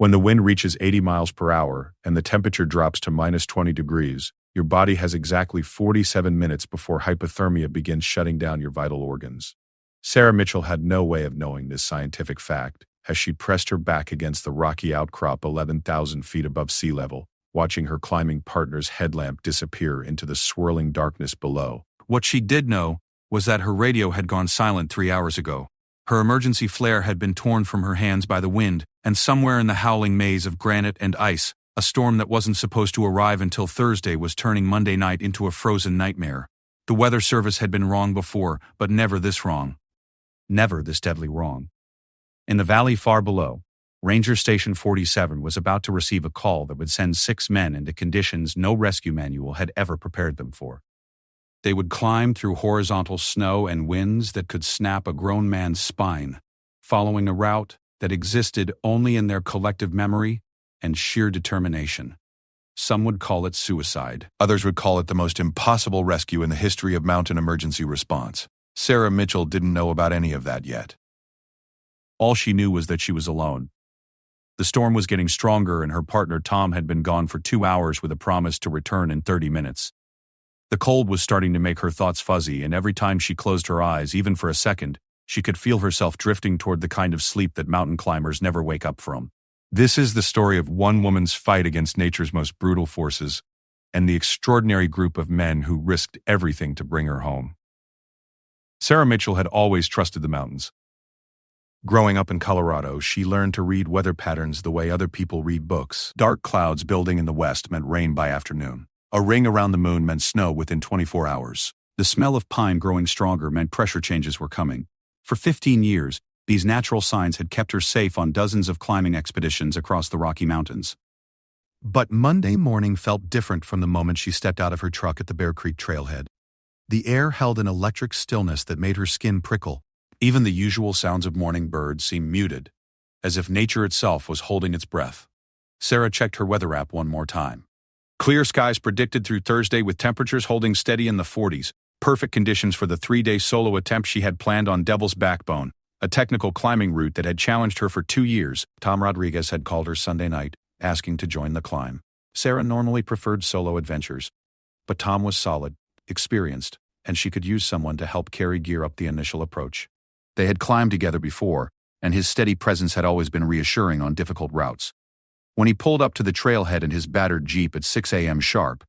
When the wind reaches 80 miles per hour and the temperature drops to minus 20 degrees, your body has exactly 47 minutes before hypothermia begins shutting down your vital organs. Sarah Mitchell had no way of knowing this scientific fact as she pressed her back against the rocky outcrop 11,000 feet above sea level, watching her climbing partner's headlamp disappear into the swirling darkness below. What she did know was that her radio had gone silent 3 hours ago. Her emergency flare had been torn from her hands by the wind, and somewhere in the howling maze of granite and ice, a storm that wasn't supposed to arrive until Thursday was turning Monday night into a frozen nightmare. The weather service had been wrong before, but never this wrong. Never this deadly wrong. In the valley far below, Ranger Station 47 was about to receive a call that would send 6 men into conditions no rescue manual had ever prepared them for. They would climb through horizontal snow and winds that could snap a grown man's spine, following a route that existed only in their collective memory and sheer determination. Some would call it suicide. Others would call it the most impossible rescue in the history of mountain emergency response. Sarah Mitchell didn't know about any of that yet. All she knew was that she was alone. The storm was getting stronger and her partner Tom had been gone for 2 hours with a promise to return in 30 minutes. The cold was starting to make her thoughts fuzzy, and every time she closed her eyes, even for a second, she could feel herself drifting toward the kind of sleep that mountain climbers never wake up from. This is the story of one woman's fight against nature's most brutal forces, and the extraordinary group of men who risked everything to bring her home. Sarah Mitchell had always trusted the mountains. Growing up in Colorado, she learned to read weather patterns the way other people read books. Dark clouds building in the west meant rain by afternoon. A ring around the moon meant snow within 24 hours. The smell of pine growing stronger meant pressure changes were coming. For 15 years, these natural signs had kept her safe on dozens of climbing expeditions across the Rocky Mountains. But Monday morning felt different from the moment she stepped out of her truck at the Bear Creek trailhead. The air held an electric stillness that made her skin prickle. Even the usual sounds of morning birds seemed muted, as if nature itself was holding its breath. Sarah checked her weather app one more time. Clear skies predicted through Thursday with temperatures holding steady in the 40s, perfect conditions for the 3-day solo attempt she had planned on Devil's Backbone, a technical climbing route that had challenged her for 2 years. Tom Rodriguez had called her Sunday night, asking to join the climb. Sarah normally preferred solo adventures, but Tom was solid, experienced, and she could use someone to help carry gear up the initial approach. They had climbed together before, and his steady presence had always been reassuring on difficult routes. When he pulled up to the trailhead in his battered Jeep at 6 a.m. sharp,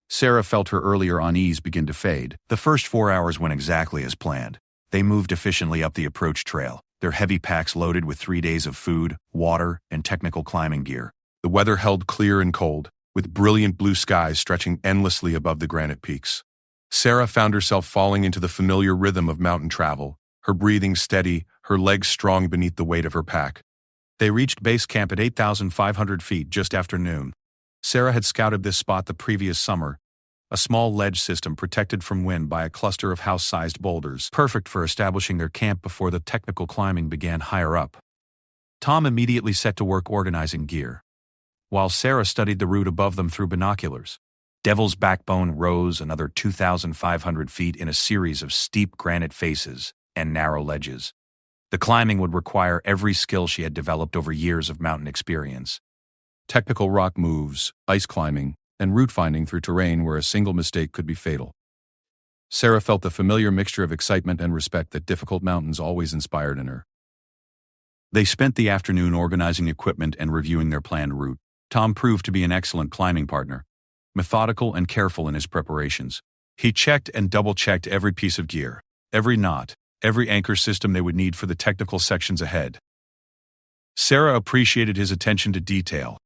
Sarah felt her earlier unease begin to fade. The first 4 hours went exactly as planned. They moved efficiently up the approach trail, their heavy packs loaded with 3 days of food, water, and technical climbing gear. The weather held clear and cold, with brilliant blue skies stretching endlessly above the granite peaks. Sarah found herself falling into the familiar rhythm of mountain travel, her breathing steady, her legs strong beneath the weight of her pack. They reached base camp at 8,500 feet just after noon. Sarah had scouted this spot the previous summer, a small ledge system protected from wind by a cluster of house-sized boulders, perfect for establishing their camp before the technical climbing began higher up. Tom immediately set to work organizing gear, while Sarah studied the route above them through binoculars. Devil's Backbone rose another 2,500 feet in a series of steep granite faces and narrow ledges. The climbing would require every skill she had developed over years of mountain experience. Technical rock moves, ice climbing, and route finding through terrain where a single mistake could be fatal. Sarah felt the familiar mixture of excitement and respect that difficult mountains always inspired in her. They spent the afternoon organizing equipment and reviewing their planned route. Tom proved to be an excellent climbing partner, methodical and careful in his preparations. He checked and double-checked every piece of gear, every knot, every anchor system they would need for the technical sections ahead. Sarah appreciated his attention to detail,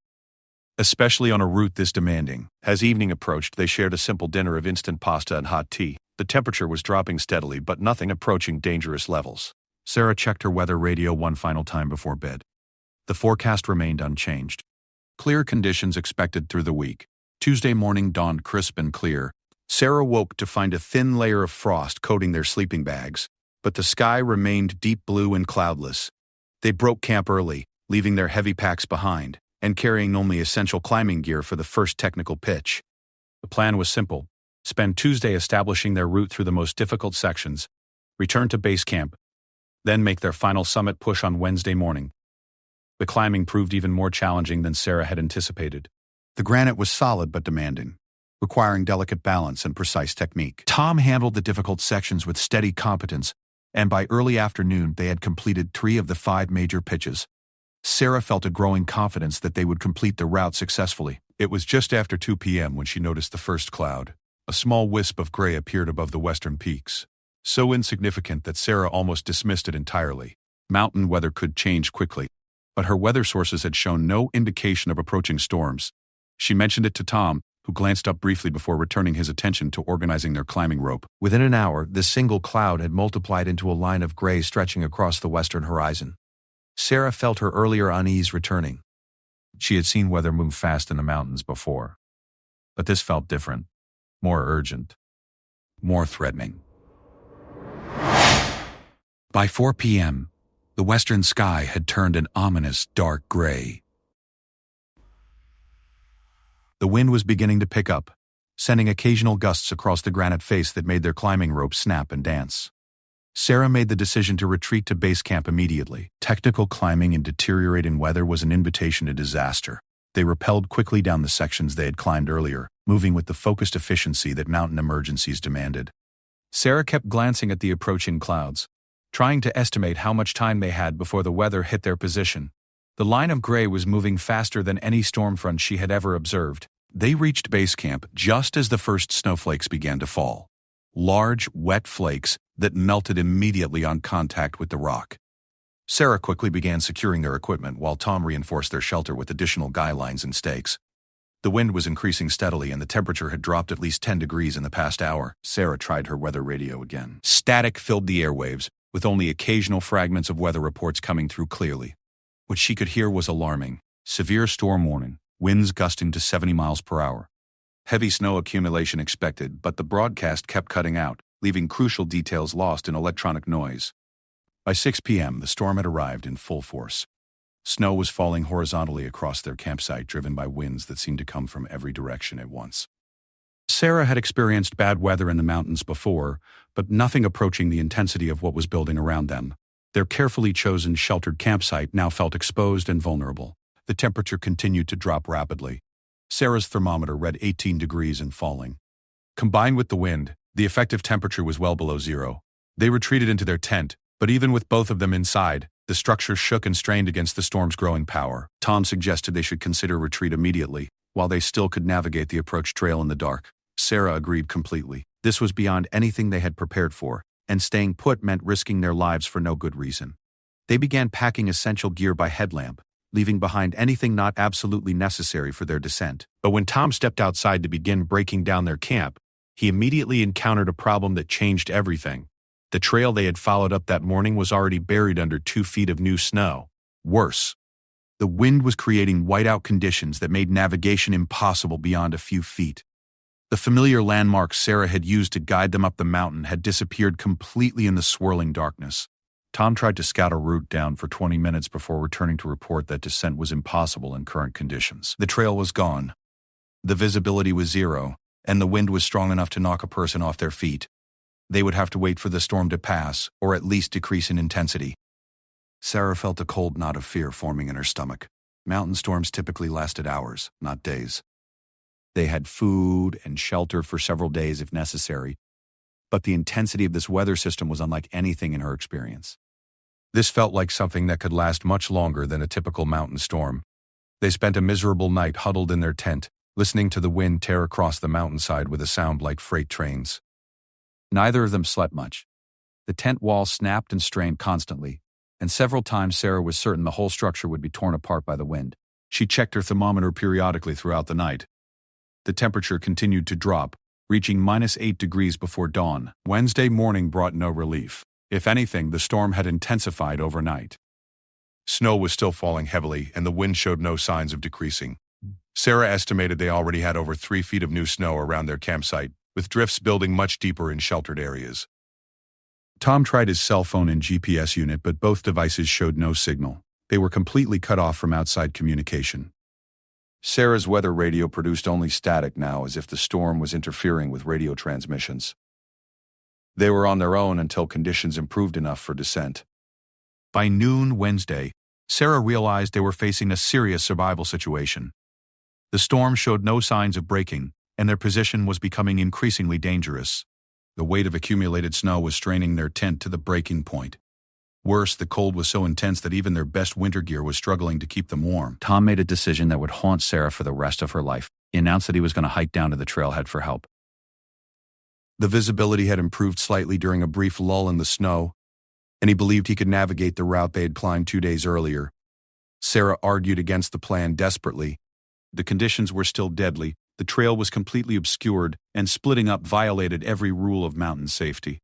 especially on a route this demanding. As evening approached, they shared a simple dinner of instant pasta and hot tea. The temperature was dropping steadily, but nothing approaching dangerous levels. Sarah checked her weather radio one final time before bed. The forecast remained unchanged. Clear conditions expected through the week. Tuesday morning dawned crisp and clear. Sarah woke to find a thin layer of frost coating their sleeping bags, but the sky remained deep blue and cloudless. They broke camp early, leaving their heavy packs behind, and carrying only essential climbing gear for the first technical pitch. The plan was simple: spend Tuesday establishing their route through the most difficult sections, return to base camp, then make their final summit push on Wednesday morning. The climbing proved even more challenging than Sarah had anticipated. The granite was solid but demanding, requiring delicate balance and precise technique. Tom handled the difficult sections with steady competence, and by early afternoon they had completed 3 of the 5 major pitches. Sarah felt a growing confidence that they would complete the route successfully. It was just after 2 p.m. when she noticed the first cloud. A small wisp of gray appeared above the western peaks, so insignificant that Sarah almost dismissed it entirely. Mountain weather could change quickly, but her weather sources had shown no indication of approaching storms. She mentioned it to Tom, who glanced up briefly before returning his attention to organizing their climbing rope. Within an hour, this single cloud had multiplied into a line of gray stretching across the western horizon. Sarah felt her earlier unease returning. She had seen weather move fast in the mountains before, but this felt different, more urgent, more threatening. By 4 p.m., the western sky had turned an ominous dark gray. The wind was beginning to pick up, sending occasional gusts across the granite face that made their climbing rope snap and dance. Sarah made the decision to retreat to base camp immediately. Technical climbing in deteriorating weather was an invitation to disaster. They rappelled quickly down the sections they had climbed earlier, moving with the focused efficiency that mountain emergencies demanded. Sarah kept glancing at the approaching clouds, trying to estimate how much time they had before the weather hit their position. The line of gray was moving faster than any storm front she had ever observed. They reached base camp just as the first snowflakes began to fall. Large, wet flakes that melted immediately on contact with the rock. Sarah quickly began securing their equipment while Tom reinforced their shelter with additional guy lines and stakes. The wind was increasing steadily and the temperature had dropped at least 10 degrees in the past hour. Sarah tried her weather radio again. Static filled the airwaves, with only occasional fragments of weather reports coming through clearly. What she could hear was alarming. Severe storm warning, winds gusting to 70 miles per hour. Heavy snow accumulation expected, but the broadcast kept cutting out, leaving crucial details lost in electronic noise. By 6 p.m., the storm had arrived in full force. Snow was falling horizontally across their campsite, driven by winds that seemed to come from every direction at once. Sarah had experienced bad weather in the mountains before, but nothing approaching the intensity of what was building around them. Their carefully chosen sheltered campsite now felt exposed and vulnerable. The temperature continued to drop rapidly. Sarah's thermometer read 18 degrees and falling. Combined with the wind, the effective temperature was well below zero. They retreated into their tent, but even with both of them inside, the structure shook and strained against the storm's growing power. Tom suggested they should consider retreat immediately, while they still could navigate the approach trail in the dark. Sarah agreed completely. This was beyond anything they had prepared for, and staying put meant risking their lives for no good reason. They began packing essential gear by headlamp, leaving behind anything not absolutely necessary for their descent. But when Tom stepped outside to begin breaking down their camp, he immediately encountered a problem that changed everything. The trail they had followed up that morning was already buried under 2 feet of new snow. Worse, the wind was creating whiteout conditions that made navigation impossible beyond a few feet. The familiar landmarks Sarah had used to guide them up the mountain had disappeared completely in the swirling darkness. Tom tried to scout a route down for 20 minutes before returning to report that descent was impossible in current conditions. The trail was gone. The visibility was zero, and the wind was strong enough to knock a person off their feet. They would have to wait for the storm to pass, or at least decrease in intensity. Sarah felt a cold knot of fear forming in her stomach. Mountain storms typically lasted hours, not days. They had food and shelter for several days if necessary, but the intensity of this weather system was unlike anything in her experience. This felt like something that could last much longer than a typical mountain storm. They spent a miserable night huddled in their tent, listening to the wind tear across the mountainside with a sound like freight trains. Neither of them slept much. The tent wall snapped and strained constantly, and several times Sarah was certain the whole structure would be torn apart by the wind. She checked her thermometer periodically throughout the night. The temperature continued to drop, reaching -8 degrees before dawn. Wednesday morning brought no relief. If anything, the storm had intensified overnight. Snow was still falling heavily, and the wind showed no signs of decreasing. Sarah estimated they already had over 3 feet of new snow around their campsite, with drifts building much deeper in sheltered areas. Tom tried his cell phone and GPS unit, but both devices showed no signal. They were completely cut off from outside communication. Sarah's weather radio produced only static now, as if the storm was interfering with radio transmissions. They were on their own until conditions improved enough for descent. By noon Wednesday, Sarah realized they were facing a serious survival situation. The storm showed no signs of breaking, and their position was becoming increasingly dangerous. The weight of accumulated snow was straining their tent to the breaking point. Worse, the cold was so intense that even their best winter gear was struggling to keep them warm. Tom made a decision that would haunt Sarah for the rest of her life. He announced that he was going to hike down to the trailhead for help. The visibility had improved slightly during a brief lull in the snow, and he believed he could navigate the route they had climbed 2 days earlier. Sarah argued against the plan desperately. The conditions were still deadly, the trail was completely obscured, and splitting up violated every rule of mountain safety.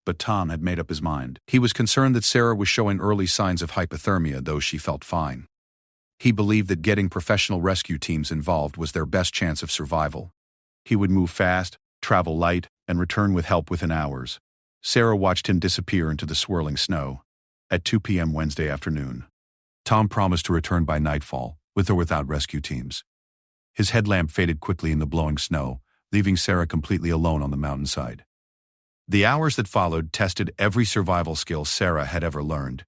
But Tom had made up his mind. He was concerned that Sarah was showing early signs of hypothermia, though she felt fine. He believed that getting professional rescue teams involved was their best chance of survival. He would move fast, travel light, and return with help within hours. Sarah watched him disappear into the swirling snow. At 2 p.m. Wednesday afternoon, Tom promised to return by nightfall, with or without rescue teams. His headlamp faded quickly in the blowing snow, leaving Sarah completely alone on the mountainside. The hours that followed tested every survival skill Sarah had ever learned.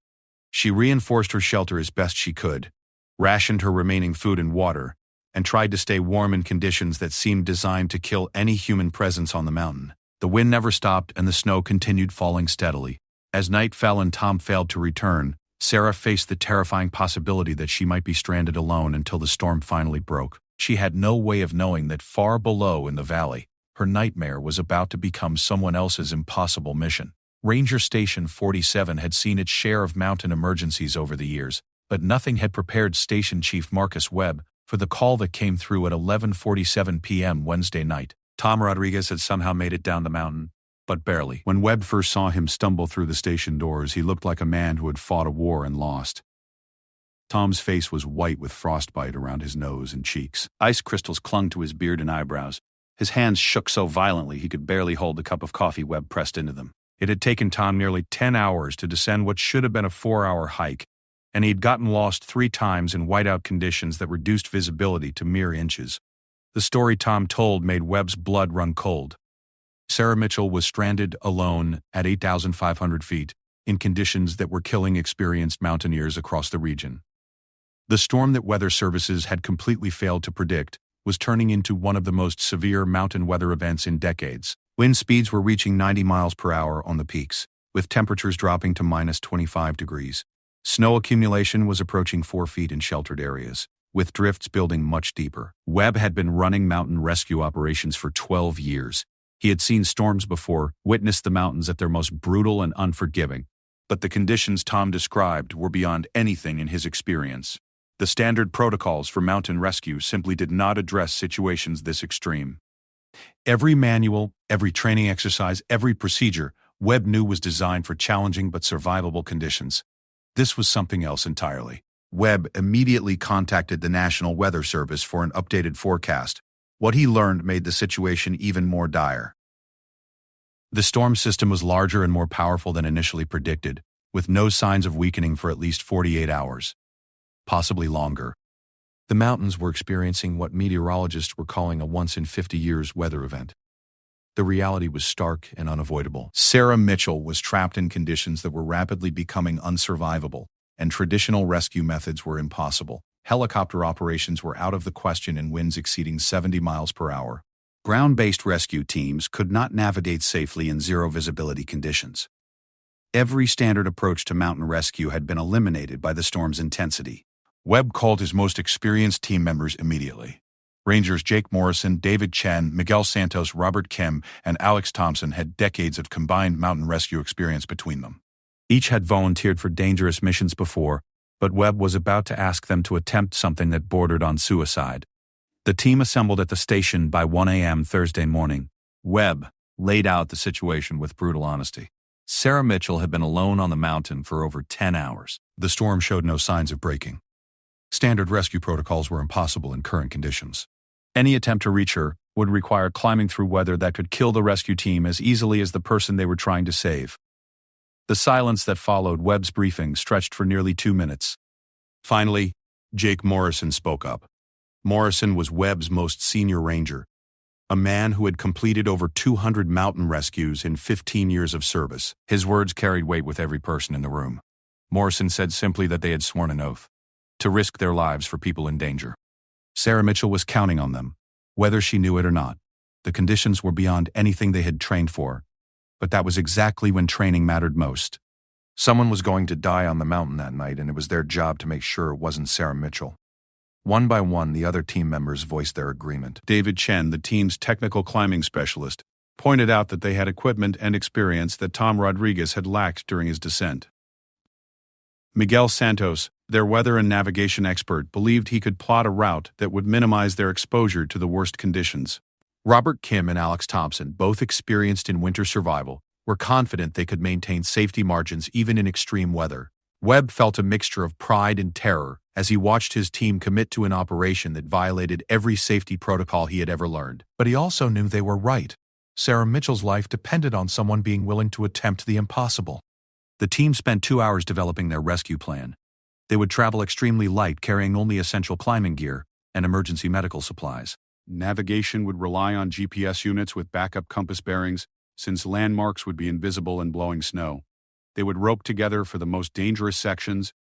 She reinforced her shelter as best she could, rationed her remaining food and water, and tried to stay warm in conditions that seemed designed to kill any human presence on the mountain. The wind never stopped and the snow continued falling steadily. As night fell and Tom failed to return, Sarah faced the terrifying possibility that she might be stranded alone until the storm finally broke. She had no way of knowing that far below in the valley, her nightmare was about to become someone else's impossible mission. Ranger Station 47 had seen its share of mountain emergencies over the years, but nothing had prepared Station Chief Marcus Webb for the call that came through at 11:47 p.m. Wednesday night. Tom Rodriguez had somehow made it down the mountain, but barely. When Webb first saw him stumble through the station doors, he looked like a man who had fought a war and lost. Tom's face was white with frostbite around his nose and cheeks. Ice crystals clung to his beard and eyebrows. His hands shook so violently he could barely hold the cup of coffee Webb pressed into them. It had taken Tom nearly 10 hours to descend what should have been a 4-hour hike, and he'd gotten lost 3 times in whiteout conditions that reduced visibility to mere inches. The story Tom told made Webb's blood run cold. Sarah Mitchell was stranded alone at 8,500 feet, in conditions that were killing experienced mountaineers across the region. The storm that weather services had completely failed to predict was turning into one of the most severe mountain weather events in decades. Wind speeds were reaching 90 miles per hour on the peaks, with temperatures dropping to minus 25 degrees. Snow accumulation was approaching 4 feet in sheltered areas, with drifts building much deeper. Webb had been running mountain rescue operations for 12 years. He had seen storms before, witnessed the mountains at their most brutal and unforgiving, but the conditions Tom described were beyond anything in his experience. The standard protocols for mountain rescue simply did not address situations this extreme. Every manual, every training exercise, every procedure, Webb knew was designed for challenging but survivable conditions. This was something else entirely. Webb immediately contacted the National Weather Service for an updated forecast. What he learned made the situation even more dire. The storm system was larger and more powerful than initially predicted, with no signs of weakening for at least 48 hours. Possibly longer. The mountains were experiencing what meteorologists were calling a once-in-50-years weather event. The reality was stark and unavoidable. Sarah Mitchell was trapped in conditions that were rapidly becoming unsurvivable, and traditional rescue methods were impossible. Helicopter operations were out of the question in winds exceeding 70 miles per hour. Ground-based rescue teams could not navigate safely in zero-visibility conditions. Every standard approach to mountain rescue had been eliminated by the storm's intensity. Webb called his most experienced team members immediately. Rangers Jake Morrison, David Chen, Miguel Santos, Robert Kim, and Alex Thompson had decades of combined mountain rescue experience between them. Each had volunteered for dangerous missions before, but Webb was about to ask them to attempt something that bordered on suicide. The team assembled at the station by 1 a.m. Thursday morning. Webb laid out the situation with brutal honesty. Sarah Mitchell had been alone on the mountain for over 10 hours. The storm showed no signs of breaking. Standard rescue protocols were impossible in current conditions. Any attempt to reach her would require climbing through weather that could kill the rescue team as easily as the person they were trying to save. The silence that followed Webb's briefing stretched for nearly 2 minutes. Finally, Jake Morrison spoke up. Morrison was Webb's most senior ranger, a man who had completed over 200 mountain rescues in 15 years of service. His words carried weight with every person in the room. Morrison said simply that they had sworn an oath to risk their lives for people in danger. Sarah Mitchell was counting on them, whether she knew it or not. The conditions were beyond anything they had trained for, but that was exactly when training mattered most. Someone was going to die on the mountain that night, and it was their job to make sure it wasn't Sarah Mitchell. One by one, the other team members voiced their agreement. David Chen, the team's technical climbing specialist, pointed out that they had equipment and experience that Tom Rodriguez had lacked during his descent. Miguel Santos, their weather and navigation expert, believed he could plot a route that would minimize their exposure to the worst conditions. Robert Kim and Alex Thompson, both experienced in winter survival, were confident they could maintain safety margins even in extreme weather. Webb felt a mixture of pride and terror as he watched his team commit to an operation that violated every safety protocol he had ever learned. But he also knew they were right. Sarah Mitchell's life depended on someone being willing to attempt the impossible. The team spent 2 hours developing their rescue plan. They would travel extremely light, carrying only essential climbing gear and emergency medical supplies. Navigation would rely on GPS units with backup compass bearings, since landmarks would be invisible in blowing snow. They would rope together for the most dangerous sections,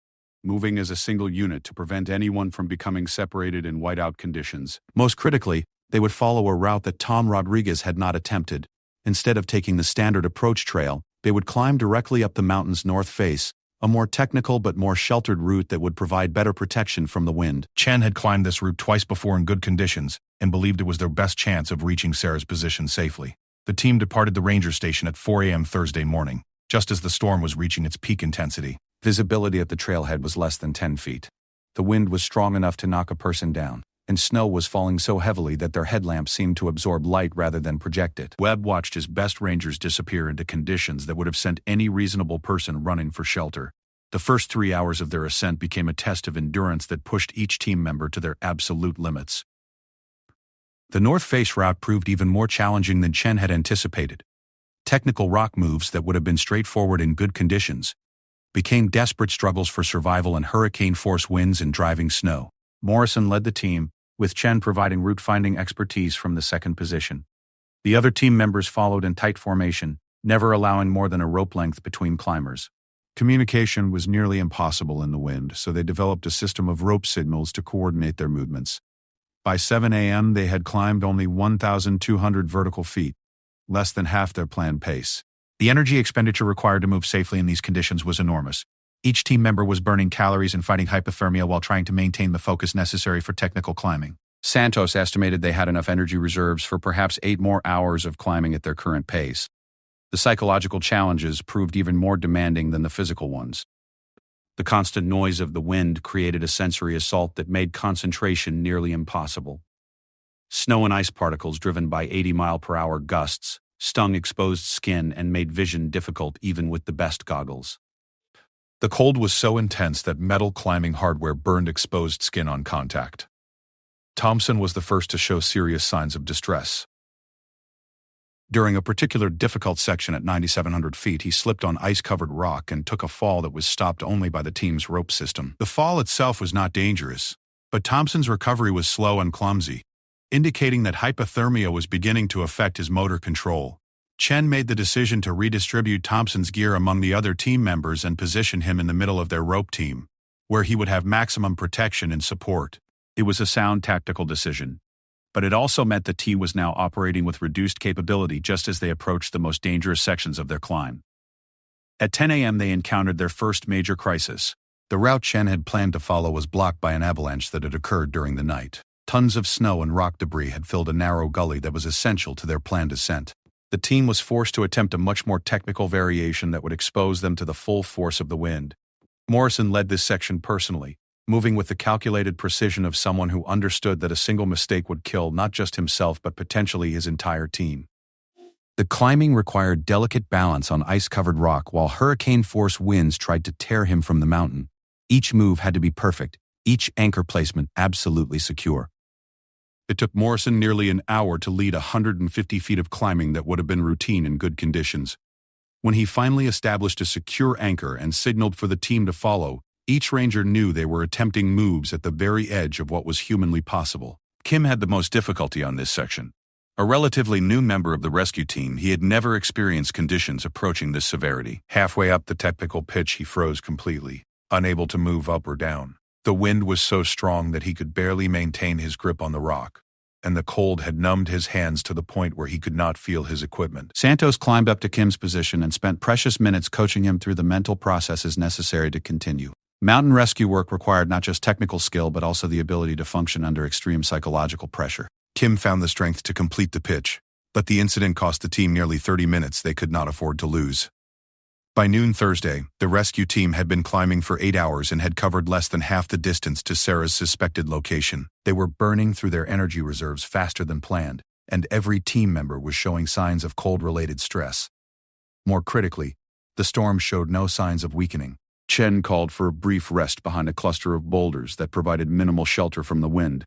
moving as a single unit to prevent anyone from becoming separated in whiteout conditions. Most critically, they would follow a route that Tom Rodriguez had not attempted. Instead of taking the standard approach trail, they would climb directly up the mountain's north face, a more technical but more sheltered route that would provide better protection from the wind. Chen had climbed this route twice before in good conditions and believed it was their best chance of reaching Sarah's position safely. The team departed the ranger station at 4 a.m. Thursday morning, just as the storm was reaching its peak intensity. Visibility at the trailhead was less than 10 feet. The wind was strong enough to knock a person down, and snow was falling so heavily that their headlamps seemed to absorb light rather than project it. Webb watched his best rangers disappear into conditions that would have sent any reasonable person running for shelter. The first 3 hours of their ascent became a test of endurance that pushed each team member to their absolute limits. The north face route proved even more challenging than Chen had anticipated. Technical rock moves that would have been straightforward in good conditions became desperate struggles for survival in hurricane-force winds and driving snow. Morrison led the team, with Chen providing route-finding expertise from the second position. The other team members followed in tight formation, never allowing more than a rope length between climbers. Communication was nearly impossible in the wind, so they developed a system of rope signals to coordinate their movements. By 7 a.m., they had climbed only 1,200 vertical feet, less than half their planned pace. The energy expenditure required to move safely in these conditions was enormous. Each team member was burning calories and fighting hypothermia while trying to maintain the focus necessary for technical climbing. Santos estimated they had enough energy reserves for perhaps 8 more hours of climbing at their current pace. The psychological challenges proved even more demanding than the physical ones. The constant noise of the wind created a sensory assault that made concentration nearly impossible. Snow and ice particles driven by 80-mile-per-hour gusts stung exposed skin and made vision difficult even with the best goggles. The cold was so intense that metal climbing hardware burned exposed skin on contact. Thompson was the first to show serious signs of distress. During a particular difficult section at 9,700 feet, he slipped on ice-covered rock and took a fall that was stopped only by the team's rope system. The fall itself was not dangerous, but Thompson's recovery was slow and clumsy, indicating that hypothermia was beginning to affect his motor control. Chen made the decision to redistribute Thompson's gear among the other team members and position him in the middle of their rope team, where he would have maximum protection and support. It was a sound tactical decision, but it also meant the team was now operating with reduced capability just as they approached the most dangerous sections of their climb. At 10 a.m. they encountered their first major crisis. The route Chen had planned to follow was blocked by an avalanche that had occurred during the night. Tons of snow and rock debris had filled a narrow gully that was essential to their planned ascent. The team was forced to attempt a much more technical variation that would expose them to the full force of the wind. Morrison led this section personally, moving with the calculated precision of someone who understood that a single mistake would kill not just himself but potentially his entire team. The climbing required delicate balance on ice-covered rock while hurricane-force winds tried to tear him from the mountain. Each move had to be perfect, each anchor placement absolutely secure. It took Morrison nearly an hour to lead 150 feet of climbing that would have been routine in good conditions. When he finally established a secure anchor and signaled for the team to follow, each ranger knew they were attempting moves at the very edge of what was humanly possible. Kim had the most difficulty on this section. A relatively new member of the rescue team, he had never experienced conditions approaching this severity. Halfway up the technical pitch, he froze completely, unable to move up or down. The wind was so strong that he could barely maintain his grip on the rock, and the cold had numbed his hands to the point where he could not feel his equipment. Santos climbed up to Kim's position and spent precious minutes coaching him through the mental processes necessary to continue. Mountain rescue work required not just technical skill but also the ability to function under extreme psychological pressure. Kim found the strength to complete the pitch, but the incident cost the team nearly 30 minutes they could not afford to lose. By noon Thursday, the rescue team had been climbing for 8 hours and had covered less than half the distance to Sarah's suspected location. They were burning through their energy reserves faster than planned, and every team member was showing signs of cold-related stress. More critically, the storm showed no signs of weakening. Chen called for a brief rest behind a cluster of boulders that provided minimal shelter from the wind.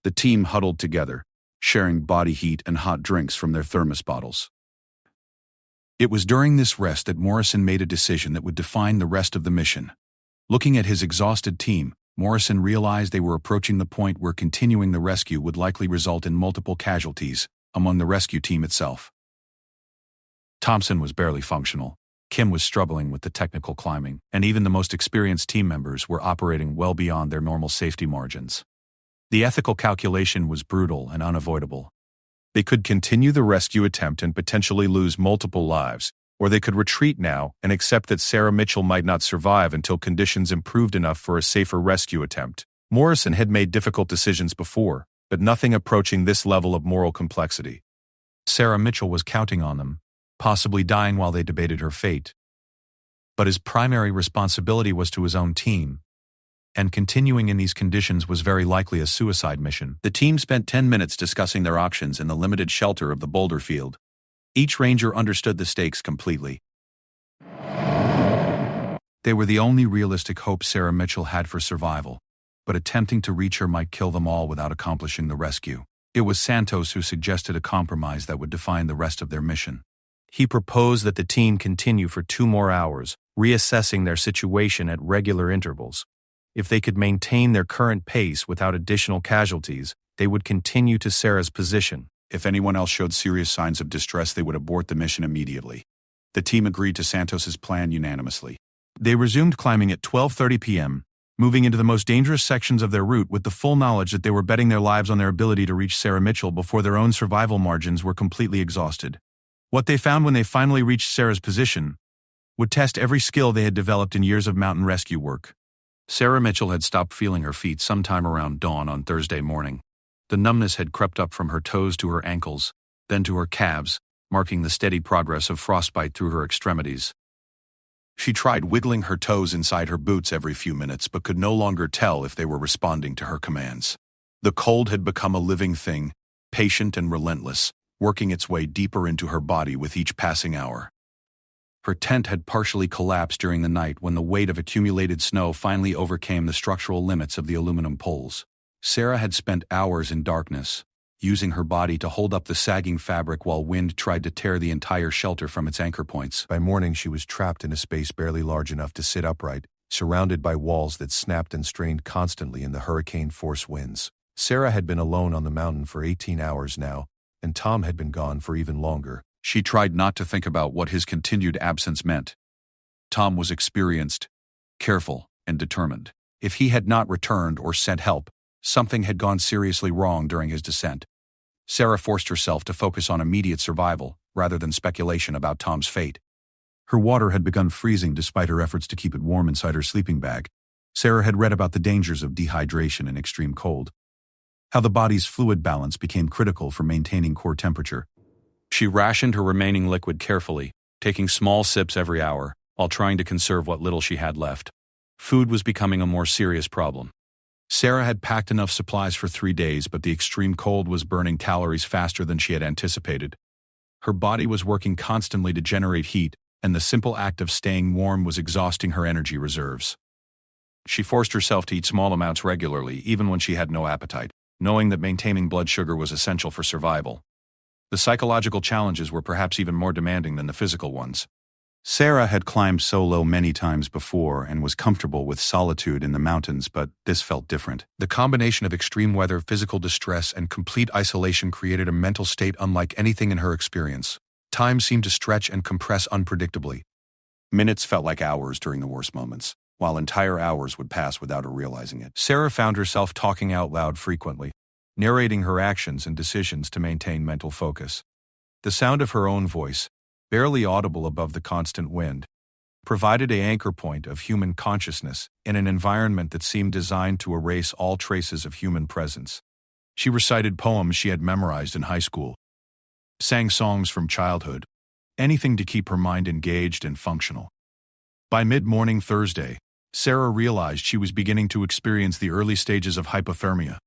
The team huddled together, sharing body heat and hot drinks from their thermos bottles. It was during this rest that Morrison made a decision that would define the rest of the mission. Looking at his exhausted team, Morrison realized they were approaching the point where continuing the rescue would likely result in multiple casualties among the rescue team itself. Thompson was barely functional. Kim was struggling with the technical climbing, and even the most experienced team members were operating well beyond their normal safety margins. The ethical calculation was brutal and unavoidable. They could continue the rescue attempt and potentially lose multiple lives, or they could retreat now and accept that Sarah Mitchell might not survive until conditions improved enough for a safer rescue attempt. Morrison had made difficult decisions before, but nothing approaching this level of moral complexity. Sarah Mitchell was counting on them, possibly dying while they debated her fate. But his primary responsibility was to his own team, and continuing in these conditions was very likely a suicide mission. The team spent 10 minutes discussing their options in the limited shelter of the boulder field. Each ranger understood the stakes completely. They were the only realistic hope Sarah Mitchell had for survival, but attempting to reach her might kill them all without accomplishing the rescue. It was Santos who suggested a compromise that would define the rest of their mission. He proposed that the team continue for 2 more hours, reassessing their situation at regular intervals. If they could maintain their current pace without additional casualties, they would continue to Sarah's position. If anyone else showed serious signs of distress, they would abort the mission immediately. The team agreed to Santos's plan unanimously. They resumed climbing at 12:30 p.m., moving into the most dangerous sections of their route with the full knowledge that they were betting their lives on their ability to reach Sarah Mitchell before their own survival margins were completely exhausted. What they found when they finally reached Sarah's position would test every skill they had developed in years of mountain rescue work. Sarah Mitchell had stopped feeling her feet sometime around dawn on Thursday morning. The numbness had crept up from her toes to her ankles, then to her calves, marking the steady progress of frostbite through her extremities. She tried wiggling her toes inside her boots every few minutes but could no longer tell if they were responding to her commands. The cold had become a living thing, patient and relentless, working its way deeper into her body with each passing hour. Her tent had partially collapsed during the night when the weight of accumulated snow finally overcame the structural limits of the aluminum poles. Sarah had spent hours in darkness, using her body to hold up the sagging fabric while wind tried to tear the entire shelter from its anchor points. By morning, she was trapped in a space barely large enough to sit upright, surrounded by walls that snapped and strained constantly in the hurricane-force winds. Sarah had been alone on the mountain for 18 hours now, and Tom had been gone for even longer. She tried not to think about what his continued absence meant. Tom was experienced, careful, and determined. If he had not returned or sent help, something had gone seriously wrong during his descent. Sarah forced herself to focus on immediate survival, rather than speculation about Tom's fate. Her water had begun freezing despite her efforts to keep it warm inside her sleeping bag. Sarah had read about the dangers of dehydration and extreme cold, how the body's fluid balance became critical for maintaining core temperature. She rationed her remaining liquid carefully, taking small sips every hour, while trying to conserve what little she had left. Food was becoming a more serious problem. Sarah had packed enough supplies for 3 days, but the extreme cold was burning calories faster than she had anticipated. Her body was working constantly to generate heat, and the simple act of staying warm was exhausting her energy reserves. She forced herself to eat small amounts regularly, even when she had no appetite, knowing that maintaining blood sugar was essential for survival. The psychological challenges were perhaps even more demanding than the physical ones. Sarah had climbed so low many times before and was comfortable with solitude in the mountains, but this felt different. The combination of extreme weather, physical distress, and complete isolation created a mental state unlike anything in her experience. Time seemed to stretch and compress unpredictably. Minutes felt like hours during the worst moments, while entire hours would pass without her realizing it. Sarah found herself talking out loud frequently, narrating her actions and decisions to maintain mental focus. The sound of her own voice, barely audible above the constant wind, provided an anchor point of human consciousness in an environment that seemed designed to erase all traces of human presence. She recited poems she had memorized in high school, sang songs from childhood, anything to keep her mind engaged and functional. By mid-morning Thursday, Sarah realized she was beginning to experience the early stages of hypothermia.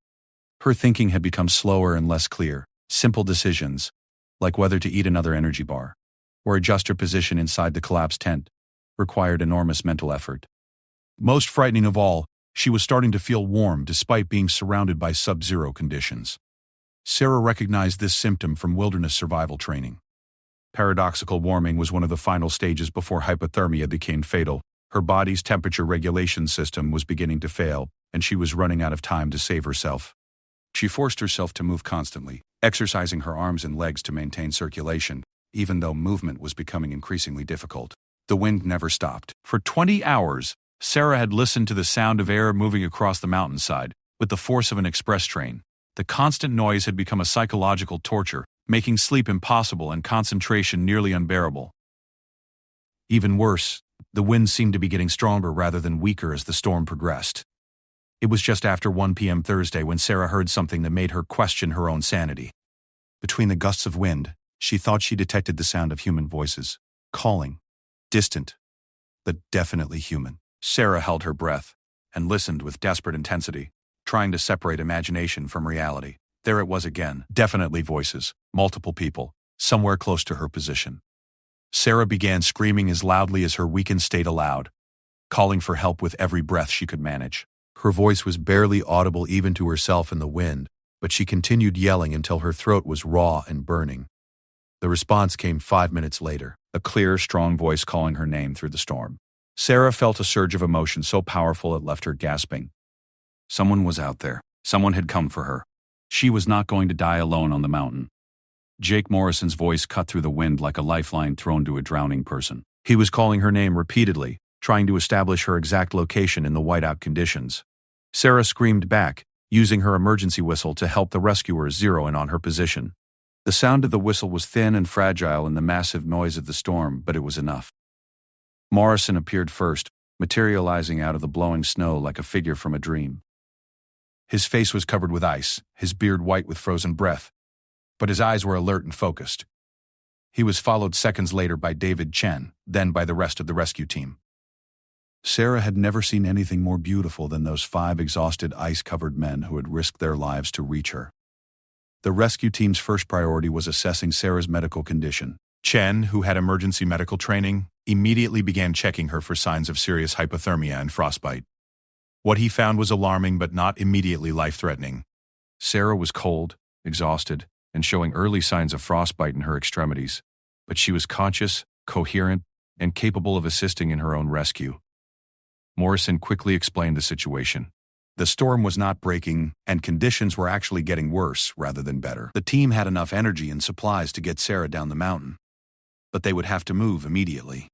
Her thinking had become slower and less clear. Simple decisions, like whether to eat another energy bar or adjust her position inside the collapsed tent, required enormous mental effort. Most frightening of all, she was starting to feel warm despite being surrounded by sub-zero conditions. Sarah recognized this symptom from wilderness survival training. Paradoxical warming was one of the final stages before hypothermia became fatal. Her body's temperature regulation system was beginning to fail, and she was running out of time to save herself. She forced herself to move constantly, exercising her arms and legs to maintain circulation, even though movement was becoming increasingly difficult. The wind never stopped. For 20 hours, Sarah had listened to the sound of air moving across the mountainside with the force of an express train. The constant noise had become a psychological torture, making sleep impossible and concentration nearly unbearable. Even worse, the wind seemed to be getting stronger rather than weaker as the storm progressed. It was just after 1 p.m. Thursday when Sarah heard something that made her question her own sanity. Between the gusts of wind, she thought she detected the sound of human voices, calling, distant, but definitely human. Sarah held her breath and listened with desperate intensity, trying to separate imagination from reality. There it was again, definitely voices, multiple people, somewhere close to her position. Sarah began screaming as loudly as her weakened state allowed, calling for help with every breath she could manage. Her voice was barely audible even to herself in the wind, but she continued yelling until her throat was raw and burning. The response came 5 minutes later, a clear, strong voice calling her name through the storm. Sarah felt a surge of emotion so powerful it left her gasping. Someone was out there. Someone had come for her. She was not going to die alone on the mountain. Jake Morrison's voice cut through the wind like a lifeline thrown to a drowning person. He was calling her name repeatedly, trying to establish her exact location in the whiteout conditions. Sarah screamed back, using her emergency whistle to help the rescuers zero in on her position. The sound of the whistle was thin and fragile in the massive noise of the storm, but it was enough. Morrison appeared first, materializing out of the blowing snow like a figure from a dream. His face was covered with ice, his beard white with frozen breath, but his eyes were alert and focused. He was followed seconds later by David Chen, then by the rest of the rescue team. Sarah had never seen anything more beautiful than those 5 exhausted ice-covered men who had risked their lives to reach her. The rescue team's first priority was assessing Sarah's medical condition. Chen, who had emergency medical training, immediately began checking her for signs of serious hypothermia and frostbite. What he found was alarming but not immediately life-threatening. Sarah was cold, exhausted, and showing early signs of frostbite in her extremities, but she was conscious, coherent, and capable of assisting in her own rescue. Morrison quickly explained the situation. The storm was not breaking, and conditions were actually getting worse rather than better. The team had enough energy and supplies to get Sarah down the mountain, but they would have to move immediately.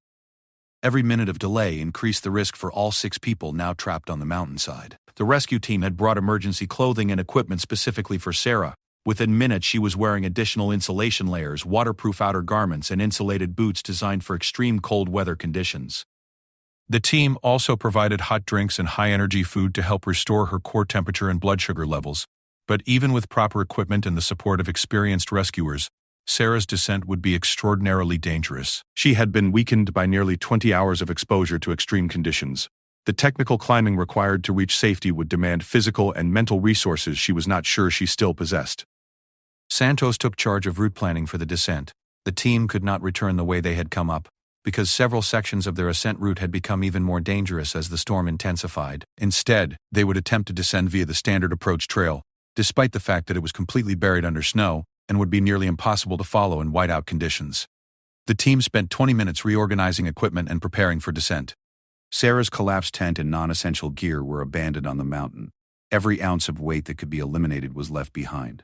Every minute of delay increased the risk for all 6 people now trapped on the mountainside. The rescue team had brought emergency clothing and equipment specifically for Sarah. Within minutes, she was wearing additional insulation layers, waterproof outer garments, and insulated boots designed for extreme cold weather conditions. The team also provided hot drinks and high-energy food to help restore her core temperature and blood sugar levels. But even with proper equipment and the support of experienced rescuers, Sarah's descent would be extraordinarily dangerous. She had been weakened by nearly 20 hours of exposure to extreme conditions. The technical climbing required to reach safety would demand physical and mental resources she was not sure she still possessed. Santos took charge of route planning for the descent. The team could not return the way they had come up, because several sections of their ascent route had become even more dangerous as the storm intensified. Instead, they would attempt to descend via the standard approach trail, despite the fact that it was completely buried under snow and would be nearly impossible to follow in whiteout conditions. The team spent 20 minutes reorganizing equipment and preparing for descent. Sarah's collapsed tent and non-essential gear were abandoned on the mountain. Every ounce of weight that could be eliminated was left behind.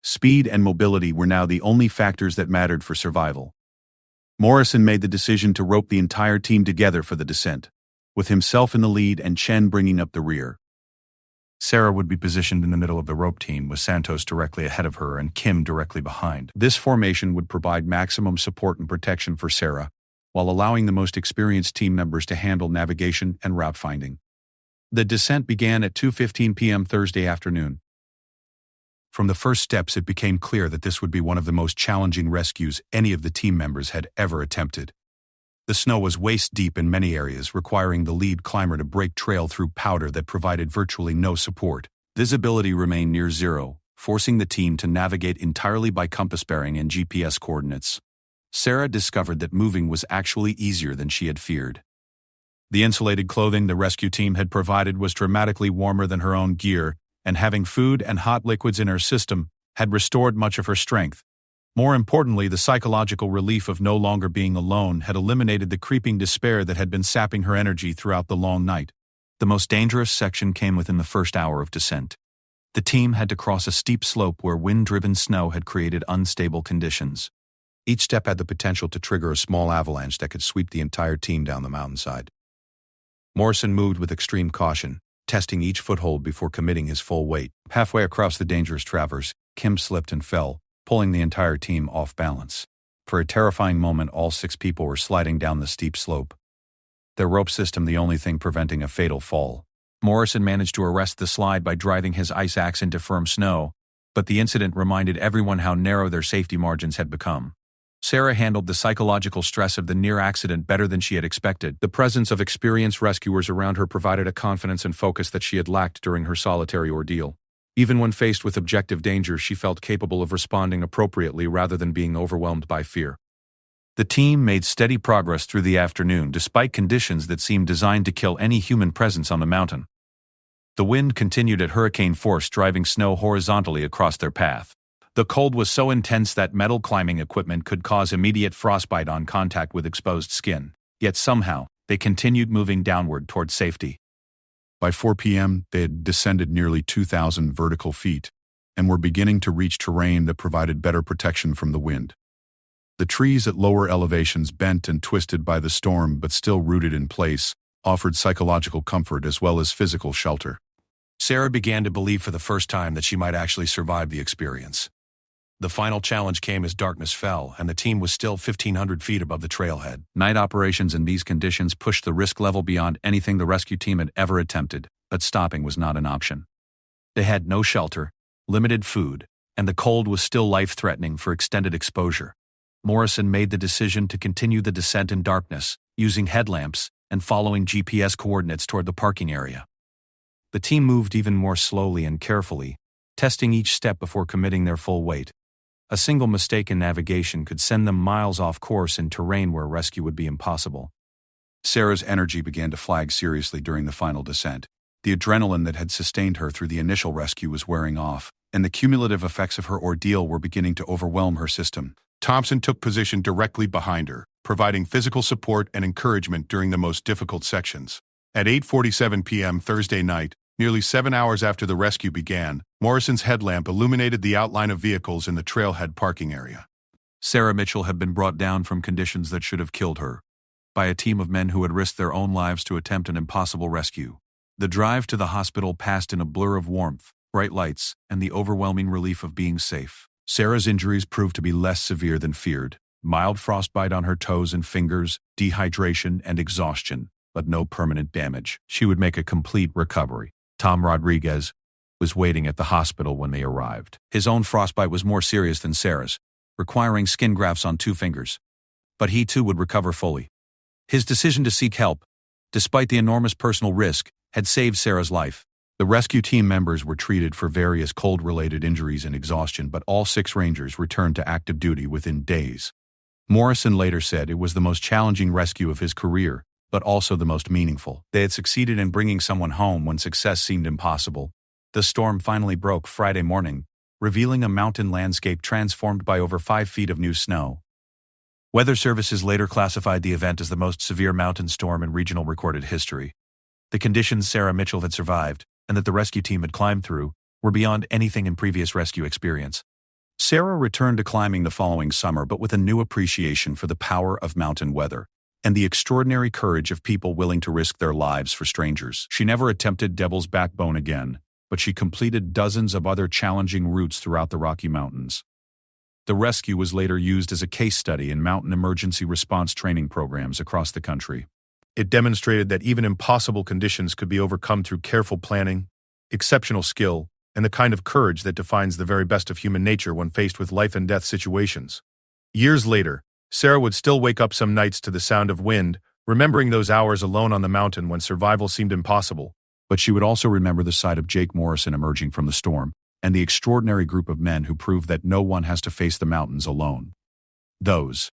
Speed and mobility were now the only factors that mattered for survival. Morrison made the decision to rope the entire team together for the descent, with himself in the lead and Chen bringing up the rear. Sarah would be positioned in the middle of the rope team, with Santos directly ahead of her and Kim directly behind. This formation would provide maximum support and protection for Sarah, while allowing the most experienced team members to handle navigation and route finding. The descent began at 2:15 p.m. Thursday afternoon. From the first steps, it became clear that this would be one of the most challenging rescues any of the team members had ever attempted. The snow was waist-deep in many areas, requiring the lead climber to break trail through powder that provided virtually no support. Visibility remained near zero, forcing the team to navigate entirely by compass bearing and GPS coordinates. Sarah discovered that moving was actually easier than she had feared. The insulated clothing the rescue team had provided was dramatically warmer than her own gear, and having food and hot liquids in her system had restored much of her strength. More importantly, the psychological relief of no longer being alone had eliminated the creeping despair that had been sapping her energy throughout the long night. The most dangerous section came within the first hour of descent. The team had to cross a steep slope where wind-driven snow had created unstable conditions. Each step had the potential to trigger a small avalanche that could sweep the entire team down the mountainside. Morrison moved with extreme caution, testing each foothold before committing his full weight. Halfway across the dangerous traverse, Kim slipped and fell, pulling the entire team off balance. For a terrifying moment, all 6 people were sliding down the steep slope, their rope system the only thing preventing a fatal fall. Morrison managed to arrest the slide by driving his ice axe into firm snow, but the incident reminded everyone how narrow their safety margins had become. Sarah handled the psychological stress of the near accident better than she had expected. The presence of experienced rescuers around her provided a confidence and focus that she had lacked during her solitary ordeal. Even when faced with objective danger, she felt capable of responding appropriately rather than being overwhelmed by fear. The team made steady progress through the afternoon despite conditions that seemed designed to kill any human presence on the mountain. The wind continued at hurricane force, driving snow horizontally across their path. The cold was so intense that metal climbing equipment could cause immediate frostbite on contact with exposed skin. Yet somehow, they continued moving downward toward safety. By 4 p.m., they had descended nearly 2,000 vertical feet and were beginning to reach terrain that provided better protection from the wind. The trees at lower elevations, bent and twisted by the storm but still rooted in place, offered psychological comfort as well as physical shelter. Sarah began to believe for the first time that she might actually survive the experience. The final challenge came as darkness fell, and the team was still 1,500 feet above the trailhead. Night operations in these conditions pushed the risk level beyond anything the rescue team had ever attempted, but stopping was not an option. They had no shelter, limited food, and the cold was still life-threatening for extended exposure. Morrison made the decision to continue the descent in darkness, using headlamps and following GPS coordinates toward the parking area. The team moved even more slowly and carefully, testing each step before committing their full weight. A single mistake in navigation could send them miles off course in terrain where rescue would be impossible. Sarah's energy began to flag seriously during the final descent. The adrenaline that had sustained her through the initial rescue was wearing off, and the cumulative effects of her ordeal were beginning to overwhelm her system. Thompson took position directly behind her, providing physical support and encouragement during the most difficult sections. At 8:47 p.m. Thursday night, nearly 7 hours after the rescue began, Morrison's headlamp illuminated the outline of vehicles in the trailhead parking area. Sarah Mitchell had been brought down from conditions that should have killed her by a team of men who had risked their own lives to attempt an impossible rescue. The drive to the hospital passed in a blur of warmth, bright lights, and the overwhelming relief of being safe. Sarah's injuries proved to be less severe than feared. Mild frostbite on her toes and fingers, dehydration and exhaustion, but no permanent damage. She would make a complete recovery. Tom Rodriguez was waiting at the hospital when they arrived. His own frostbite was more serious than Sarah's, requiring skin grafts on 2 fingers. But he too would recover fully. His decision to seek help, despite the enormous personal risk, had saved Sarah's life. The rescue team members were treated for various cold-related injuries and exhaustion, but all 6 Rangers returned to active duty within days. Morrison later said it was the most challenging rescue of his career, but also the most meaningful. They had succeeded in bringing someone home when success seemed impossible. The storm finally broke Friday morning, revealing a mountain landscape transformed by over 5 feet of new snow. Weather services later classified the event as the most severe mountain storm in regional recorded history. The conditions Sarah Mitchell had survived, and that the rescue team had climbed through, were beyond anything in previous rescue experience. Sarah returned to climbing the following summer, but with a new appreciation for the power of mountain weather and the extraordinary courage of people willing to risk their lives for strangers. She never attempted Devil's Backbone again, but she completed dozens of other challenging routes throughout the Rocky Mountains. The rescue was later used as a case study in mountain emergency response training programs across the country. It demonstrated that even impossible conditions could be overcome through careful planning, exceptional skill, and the kind of courage that defines the very best of human nature when faced with life-and-death situations. Years later, Sarah would still wake up some nights to the sound of wind, remembering those hours alone on the mountain when survival seemed impossible. But she would also remember the sight of Jake Morrison emerging from the storm, and the extraordinary group of men who proved that no one has to face the mountains alone. Those